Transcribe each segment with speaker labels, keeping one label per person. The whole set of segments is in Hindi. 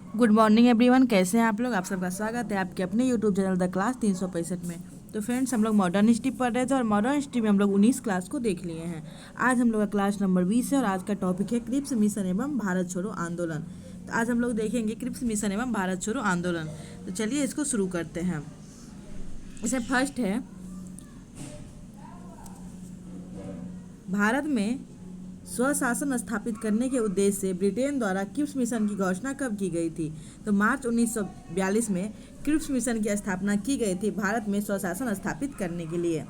Speaker 1: गुड मॉर्निंग एवरीवन, कैसे हैं आप लोग। आप सबका स्वागत है आपके अपने यूट्यूब चैनल द क्लास 365 में। तो फ्रेंड्स, हम लोग मॉडर्न हिस्ट्री पढ़ रहे थे और मॉडर्न हिस्ट्री में हम लोग 19 क्लास को देख लिए हैं। आज हम लोग का क्लास नंबर 20 है और आज का टॉपिक है क्रिप्स मिशन एवं भारत छोड़ो आंदोलन। तो आज हम लोग देखेंगे क्रिप्स मिशन एवं भारत छोड़ो आंदोलन। तो चलिए इसको शुरू करते हैं। इसमें फर्स्ट है, भारत में स्वशासन स्थापित करने के उद्देश्य से ब्रिटेन द्वारा क्रिप्स मिशन की घोषणा कब की गई थी। तो मार्च 1942 में क्रिप्स मिशन की स्थापना की गई थी भारत में स्वशासन स्थापित करने के लिए।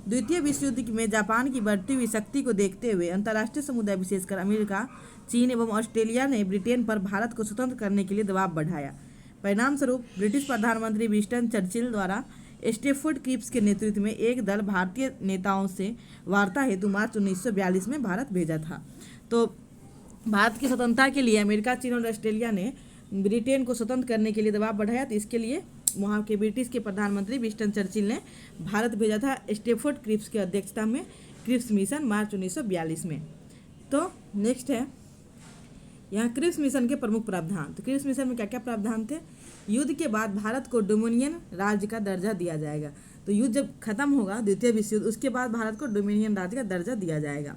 Speaker 1: द्वितीय विश्व युद्ध में जापान की बढ़ती हुई शक्ति को देखते हुए अंतर्राष्ट्रीय समुदाय विशेषकर अमेरिका, चीन एवं ऑस्ट्रेलिया ने ब्रिटेन पर भारत को स्वतंत्र करने के लिए दबाव बढ़ाया। परिणाम स्वरूप ब्रिटिश प्रधानमंत्री विंस्टन चर्चिल द्वारा स्टेफोर्ड क्रिप्स के नेतृत्व में एक दल भारतीय नेताओं से वार्ता हेतु मार्च 1942 में भारत भेजा था। तो भारत की स्वतंत्रता के लिए अमेरिका, चीन और ऑस्ट्रेलिया ने ब्रिटेन को स्वतंत्र करने के लिए दबाव बढ़ाया। तो इसके लिए वहाँ के ब्रिटिश के प्रधानमंत्री विंस्टन चर्चिल ने भारत भेजा था स्टेफोर्ड क्रिप्स की अध्यक्षता में क्रिप्स मिशन मार्च 1942 में। तो नेक्स्ट है यहाँ क्रिप्स मिशन के प्रमुख प्रावधान। तो क्रिप्स मिशन में क्या क्या प्रावधान थे। युद्ध के बाद भारत को डोमिनियन राज्य का दर्जा दिया जाएगा। तो युद्ध जब खत्म होगा द्वितीय विश्व युद्ध, उसके बाद भारत को डोमिनियन राज्य का दर्जा दिया जाएगा।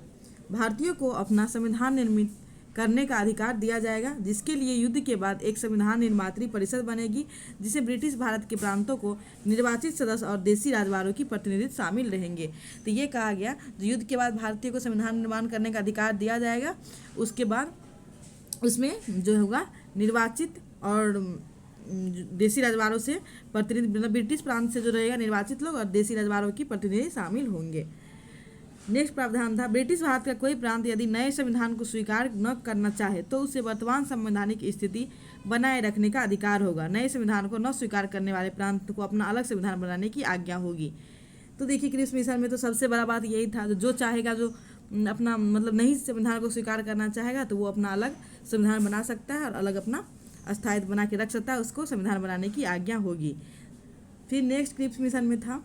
Speaker 1: भारतीयों को अपना संविधान निर्मित करने का अधिकार दिया जाएगा, जिसके लिए युद्ध के बाद एक संविधान निर्मात्री परिषद बनेगी, जिसे ब्रिटिश भारत के प्रांतों को निर्वाचित सदस्य और देसी राजवारों की प्रतिनिधि शामिल रहेंगे। तो ये कहा गया, युद्ध के बाद भारतीयों को संविधान निर्माण करने का अधिकार दिया जाएगा। उसके बाद उसमें जो होगा निर्वाचित और देसी राजवारों से प्रतिनिधि, मतलब ब्रिटिश प्रांत से जो रहेगा निर्वाचित लोग और देसी राजवारों की प्रतिनिधि शामिल होंगे। नेक्स्ट प्रावधान था, ब्रिटिश भारत का कोई प्रांत यदि नए संविधान को स्वीकार न करना चाहे तो उसे वर्तमान संवैधानिक स्थिति बनाए रखने का अधिकार होगा। नए संविधान को न स्वीकार करने वाले प्रांत को अपना अलग संविधान बनाने की आज्ञा होगी। तो देखिए क्रिप्स मिशन में तो सबसे बड़ा बात यही था, जो चाहेगा, जो अपना मतलब नहीं संविधान को स्वीकार करना चाहेगा तो वो अपना अलग संविधान बना सकता है और अलग अपना स्थायित्व बना के रख सकता है, उसको संविधान बनाने की आज्ञा होगी। फिर नेक्स्ट क्रिप्स मिशन में था,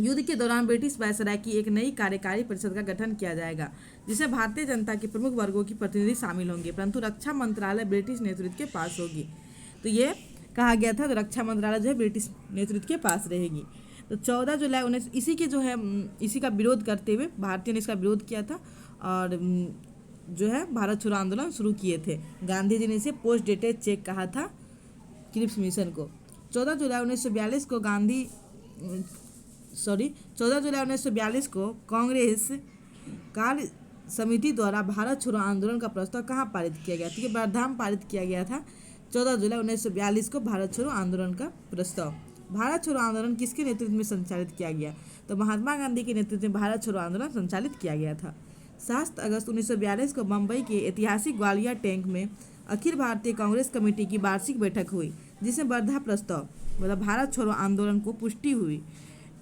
Speaker 1: युद्ध के दौरान ब्रिटिश वायसराय की एक नई कार्यकारी परिषद का गठन किया जाएगा, जिसमें भारतीय जनता के प्रमुख वर्गों की प्रतिनिधि शामिल होंगे, परंतु रक्षा मंत्रालय ब्रिटिश नेतृत्व के पास होगी। तो ये कहा गया था, तो रक्षा मंत्रालय जो है ब्रिटिश नेतृत्व के पास रहेगी। तो 14 जुलाई 19 इसी के जो है इसी का विरोध करते हुए भारतीयों ने इसका विरोध किया था और जो है भारत छोड़ो आंदोलन शुरू किए थे। गांधी जी ने इसे पोस्ट डेटेड चेक कहा था क्रिप्स मिशन को। 14 जुलाई 1942 को 14 जुलाई 1942 को कांग्रेस कार्य समिति द्वारा भारत छोड़ो आंदोलन का प्रस्ताव कहाँ पारित किया गया था। वर्धाम पारित किया गया था 14 जुलाई 1942 को भारत छोड़ो आंदोलन का प्रस्ताव। भारत छोड़ो आंदोलन किसके नेतृत्व में संचालित किया गया। तो महात्मा गांधी के नेतृत्व में भारत छोड़ो आंदोलन संचालित किया गया था। 7 अगस्त 1942 को मुंबई के ऐतिहासिक ग्वालियर टैंक में अखिल भारतीय कांग्रेस कमेटी की वार्षिक बैठक हुई, जिसमें वर्धा प्रस्ताव मतलब भारत छोड़ो आंदोलन को पुष्टि हुई।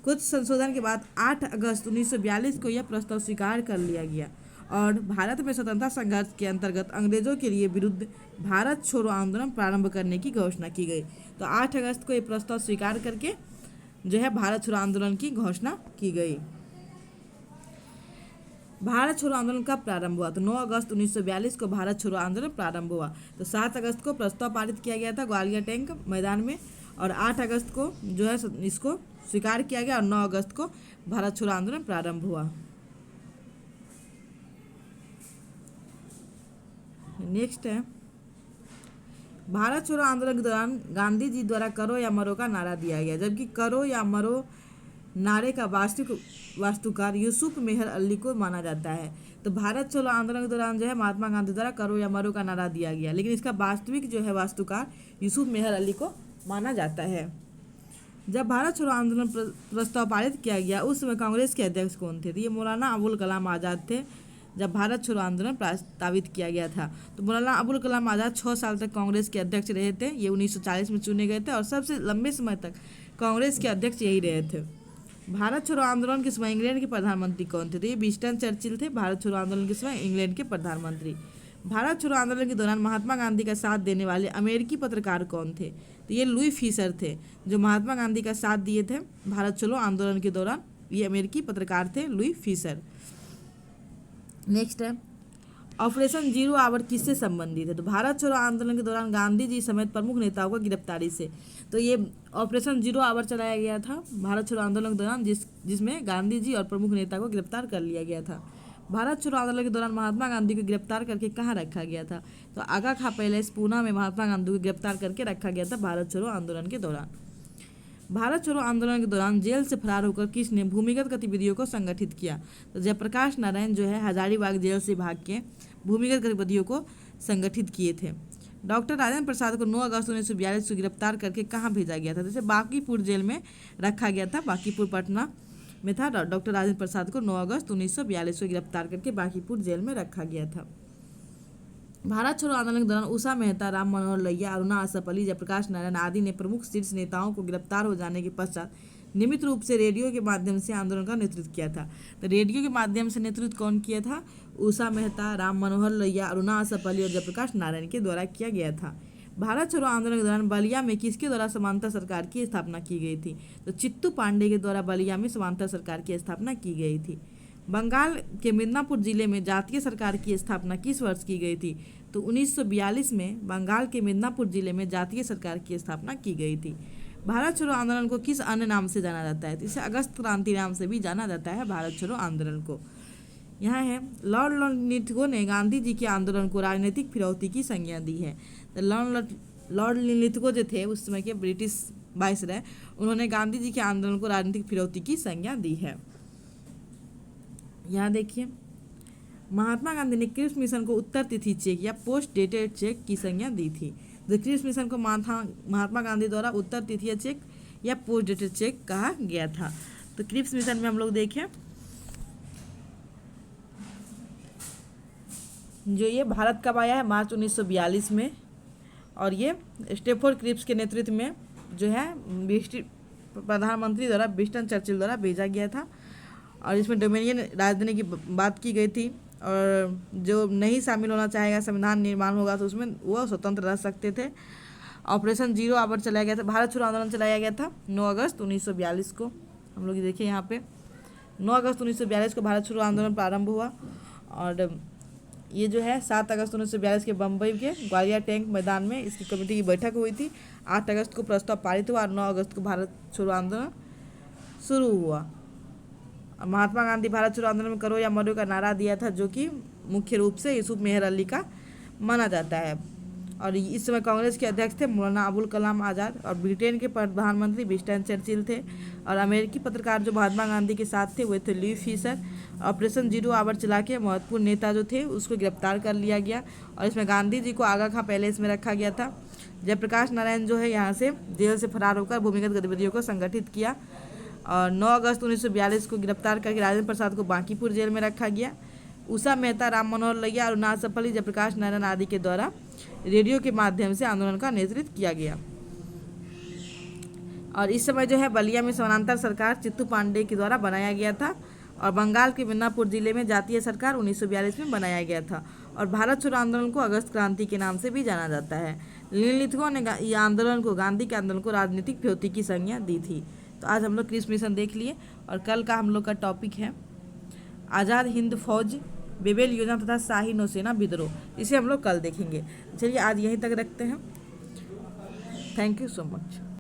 Speaker 1: कुछ संशोधन के बाद 8 अगस्त 1942 को यह प्रस्ताव स्वीकार कर लिया गया और भारत में स्वतंत्रता संघर्ष के अंतर्गत अंग्रेजों के लिए विरुद्ध भारत छोड़ो आंदोलन प्रारंभ करने की घोषणा की गई। तो 8 अगस्त को यह प्रस्ताव स्वीकार करके जो है भारत छोड़ो आंदोलन की घोषणा की गई। भारत छोड़ो आंदोलन कब प्रारंभ हुआ। तो 9 अगस्त 1942 को भारत छोड़ो आंदोलन प्रारंभ हुआ। तो 7 अगस्त को प्रस्ताव पारित किया गया था ग्वालियर टैंक मैदान में और 8 अगस्त को जो है इसको स्वीकार किया गया और 9 अगस्त को भारत छोड़ो आंदोलन प्रारंभ हुआ। नेक्स्ट है, भारत छोड़ो आंदोलन के दौरान गांधी जी द्वारा करो या मरो का नारा दिया गया, जबकि करो या मरो नारे का वास्तुकार यूसुफ मेहर अली को माना जाता है। तो भारत छोड़ो आंदोलन के दौरान जो है महात्मा गांधी द्वारा करो या मरो का नारा दिया गया, लेकिन इसका वास्तविक जो है वास्तुकार यूसुफ मेहर अली को माना जाता है। जब भारत छोड़ो आंदोलन प्रस्ताव पारित किया गया उस समय कांग्रेस के अध्यक्ष कौन थे। तो ये मौलाना अबुल कलाम आज़ाद थे। जब भारत छोड़ो आंदोलन प्रस्तावित किया गया था तो मौलाना अबुल कलाम आज़ाद 6 साल तक कांग्रेस के अध्यक्ष रहे थे। ये 1940 में चुने गए थे और सबसे लंबे समय तक कांग्रेस के अध्यक्ष यही रहे थे। भारत छोड़ो आंदोलन के समय इंग्लैंड के प्रधानमंत्री कौन थे। तो ये विंस्टन चर्चिल थे, भारत छोड़ो आंदोलन के समय इंग्लैंड के प्रधानमंत्री। भारत छोड़ो आंदोलन के दौरान महात्मा गांधी का साथ देने वाले अमेरिकी पत्रकार कौन थे। तो ये लुई फीसर थे, जो महात्मा गांधी का साथ दिए थे भारत छोड़ो आंदोलन के दौरान। ये अमेरिकी पत्रकार थे लुई फीसर। नेक्स्ट है, ऑपरेशन जीरो आवर किससे संबंधित है? तो भारत छोड़ो आंदोलन के दौरान गांधी जी समेत प्रमुख नेताओं को गिरफ्तारी से। तो ये ऑपरेशन जीरो आवर चलाया गया था भारत छोड़ो आंदोलन के दौरान, जिसमें गांधी जी और प्रमुख नेता को गिरफ्तार कर लिया गया था। भारत छोड़ो आंदोलन के दौरान महात्मा गांधी को गिरफ्तार करके कहाँ रखा गया था? तो आगा खां पैलेस पूना में महात्मा गांधी को गिरफ्तार करके रखा गया था भारत छोड़ो आंदोलन के दौरान। भारत छोड़ो आंदोलन के दौरान जेल से फरार होकर किसने भूमिगत गतिविधियों को संगठित किया? तो जयप्रकाश नारायण जो है हजारीबाग जेल से भाग के भूमिगत गतिविधियों को संगठित किए थे। डॉक्टर राजेंद्र प्रसाद को 9 अगस्त 1942 को गिरफ्तार करके कहाँ भेजा गया था? जैसे बांकीपुर जेल में रखा गया था, बांकीपुर पटना में था। डॉक्टर राजेंद्र प्रसाद को 9 अगस्त 1942 को गिरफ्तार करके बांकीपुर जेल में रखा गया था। भारत छोड़ो आंदोलन के दौरान उषा मेहता, राम मनोहर लोहिया, अरुणा असफ अली, जयप्रकाश नारायण आदि ने प्रमुख शीर्ष नेताओं को गिरफ्तार हो जाने के पश्चात नियमित रूप से रेडियो के माध्यम से आंदोलन का नेतृत्व किया था। तो रेडियो के माध्यम से नेतृत्व कौन किया था? उषा मेहता, राम मनोहर लोहिया, अरुणा असफ अली और जयप्रकाश नारायण के द्वारा किया गया था। भारत छोड़ो आंदोलन के दौरान बलिया में किसके द्वारा समांतर सरकार की स्थापना की गई थी? तो चित्तू पांडे के द्वारा बलिया में समांतर सरकार की स्थापना की गई थी। बंगाल के मिदनापुर जिले में जातीय सरकार की स्थापना किस वर्ष की गई थी? तो 1942 में बंगाल के मिदनापुर जिले में जातीय सरकार की स्थापना की गई थी। भारत छोड़ो आंदोलन को किस अन्य नाम से जाना जाता है? तो इसे अगस्त क्रांति नाम से भी जाना जाता है भारत छोड़ो आंदोलन को। यहाँ है लॉर्ड लिंथगो ने गांधी जी के आंदोलन को राजनीतिक फिरौती की संज्ञा दी है। तो लॉर्ड लिंथगो जो थे उस समय के ब्रिटिश वाइसरॉय, उन्होंने गांधी जी के आंदोलन को राजनीतिक फिरौती की संज्ञा दी है। यहाँ देखिए महात्मा गांधी ने क्रिप्स मिशन को उत्तर तिथि चेक या पोस्ट डेटेड चेक की संज्ञा दी थी। तो क्रिप्स मिशन को महात्मा गांधी द्वारा उत्तर तिथि चेक या पोस्ट डेटेड चेक कहा गया था। तो क्रिप्स मिशन में हम लोग देखें जो ये भारत कब आया है? मार्च 1942 में। और ये स्टेफोर्ड क्रिप्स के नेतृत्व में जो है प्रधानमंत्री द्वारा विंस्टन चर्चिल द्वारा भेजा गया था। और इसमें डोमिनियन राजधानी की बात की गई थी, और जो नहीं शामिल होना चाहेगा संविधान निर्माण होगा तो उसमें वो स्वतंत्र रह सकते थे। ऑपरेशन जीरो आवर चलाया गया था, भारत छोड़ो आंदोलन चलाया गया था 9 अगस्त 1942 को। हम लोग देखिए यहाँ पे 9 अगस्त 1942 को भारत छोड़ो आंदोलन प्रारंभ हुआ। और ये जो है 7 अगस्त 1942 के बम्बई के ग्वालियर टैंक मैदान में इसकी कमेटी की बैठक हुई थी। 8 अगस्त को प्रस्ताव पारित हुआ और 9 अगस्त को भारत छोड़ो आंदोलन शुरू हुआ। महात्मा गांधी भारत छोड़ो आंदोलन में करो या मरो का नारा दिया था, जो कि मुख्य रूप से यूसुफ मेहर अली का माना जाता है। और इस समय कांग्रेस के अध्यक्ष थे मौलाना अबुल कलाम आज़ाद, और ब्रिटेन के प्रधानमंत्री विंस्टन चर्चिल थे, और अमेरिकी पत्रकार जो महात्मा गांधी के साथ थे वे थे Louis Fischer. Operation zero hour चला के महत्वपूर्ण नेता जो थे उसको गिरफ्तार कर लिया गया, और इसमें गांधी जी को आगा खां पैलेस में रखा गया था। जयप्रकाश नारायण जो है यहाँ से जेल से फरार होकर भूमिगत गतिविधियों को संगठित किया। और 9 अगस्त 1942 को गिरफ्तार करके राजेंद्र प्रसाद को बांकीपुर जेल में रखा गया। उषा मेहता, राम मनोहर लोहिया, अरुणा असफ अली, जयप्रकाश नारायण आदि के द्वारा रेडियो के माध्यम से आंदोलन का नेतृत्व किया गया। और इस समय जो है बलिया में समानांतर सरकार चित्तू पांडे के द्वारा बनाया गया था, और बंगाल के मिदनापुर जिले में जातीय सरकार 1942 में बनाया गया था। और भारत छोड़ो आंदोलन को अगस्त क्रांति के नाम से भी जाना जाता है। लिंथगो ने ये आंदोलन को गांधी के आंदोलन को राजनीतिक फिरौती की संज्ञा दी थी। तो आज हम लोग क्रिप्स मिशन देख लिए, और कल का हम लोग का टॉपिक है आज़ाद हिंद फौज, बेबेल योजना तथा शाही नौसेना विद्रोह। इसे हम लोग कल देखेंगे। चलिए आज यहीं तक रखते हैं। Thank you so much.